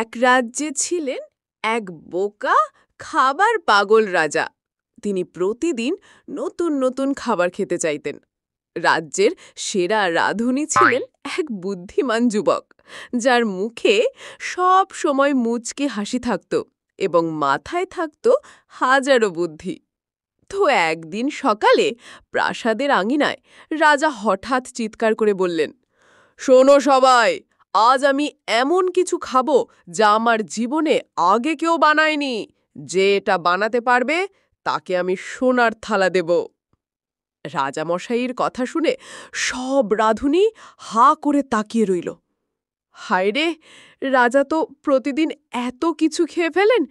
এক রাজ্যে ছিলেন এক বোকা খাবার পাগল রাজা। তিনি প্রতিদিন নতুন নতুন খাবার খেতে চাইতেন। রাজ্যের সেরা রাঁধুনি ছিলেন এক বুদ্ধিমান যুবক, যার মুখে সব সময় মুচকি হাসি থাকত এবং মাথায় থাকত হাজারো বুদ্ধি। তো একদিন সকালে প্রাসাদের আঙিনায় রাজা হঠাৎ চিৎকার করে বললেন, শোনো সবাই, আজ আমি এমন কিছু খাবো যা আমার জীবনে আগে কেউ বানায়নি। যে এটা বানাতে পারবে তাকে আমি সোনার থালা দেব। রাজামশাইয়ের কথা শুনে সব রাঁধুনি হা করে তাকিয়ে রইল। হায় রে, রাজা তো প্রতিদিন এত কিছু খেয়ে ফেলেন,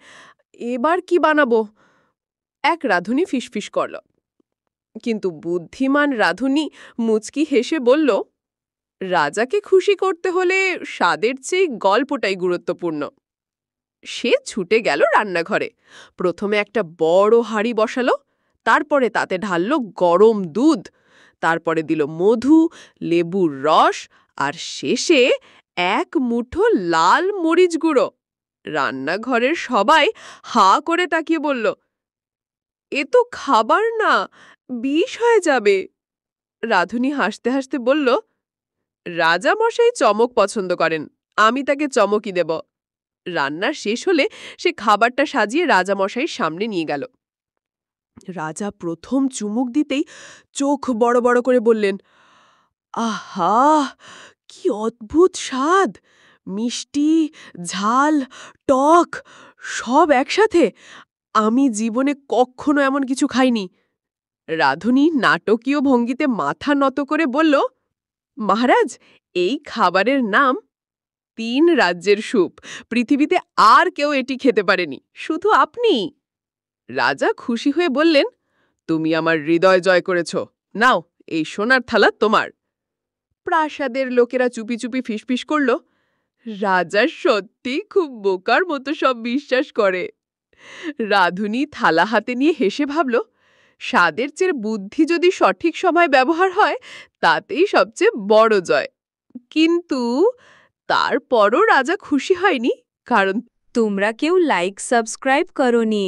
এবার কি বানাবো? এক রাঁধুনি ফিসফিস করল, কিন্তু বুদ্ধিমান রাঁধুনি মুচকি হেসে বলল, রাজাকে খুশি করতে হলে স্বাদের চেয়ে গল্পটাই গুরুত্বপূর্ণ। সে ছুটে গেল রান্নাঘরে। প্রথমে একটা বড় হাঁড়ি বসালো, তারপরে তাতে ঢালল গরম দুধ, তারপরে দিল মধু, লেবুর রস, আর শেষে এক মুঠো লাল মরিচ গুঁড়ো। রান্নাঘরের সবাই হা করে তাকিয়ে বলল, এ তো খাবার না, বিষ হয়ে যাবে। রাঁধুনি হাসতে হাসতে বলল, রাজামশাই চমক পছন্দ করেন, আমি তাকে চমকই দেব। রান্না শেষ হলে সে খাবারটা সাজিয়ে রাজামশাইয়ের সামনে নিয়ে গেল। রাজা প্রথম চুমুক দিতেই চোখ বড় বড় করে বললেন, আহা, কি অদ্ভুত স্বাদ! মিষ্টি, ঝাল, টক সব একসাথে। আমি জীবনে কখনো এমন কিছু খাইনি। রাঁধুনি নাটকীয় ভঙ্গিতে মাথা নত করে বলল, মহারাজ, এই খাবারের নাম ৩ রাজ্যের স্যুপ। পৃথিবীতে আর কেউ এটি খেতে পারেনি, শুধু আপনি। রাজা খুশি হয়ে বললেন, তুমি আমার হৃদয় জয় করেছ, নাও, এই সোনার থালা তোমার। প্রাসাদের লোকেরা চুপি চুপি ফিসফিস করল, রাজা সত্যি খুব বোকার মতো সব বিশ্বাস করে। রাঁধুনি থালা হাতে নিয়ে হেসে ভাবল, স্বাদের চেয়ে বুদ্ধি যদি সঠিক সময় ব্যবহার হয় তাতেই সবচেয়ে বড় জয়। কিন্তু তারপরও রাজা খুশি হয়নি, কারণ তোমরা কেউ লাইক সাবস্ক্রাইব করোনি।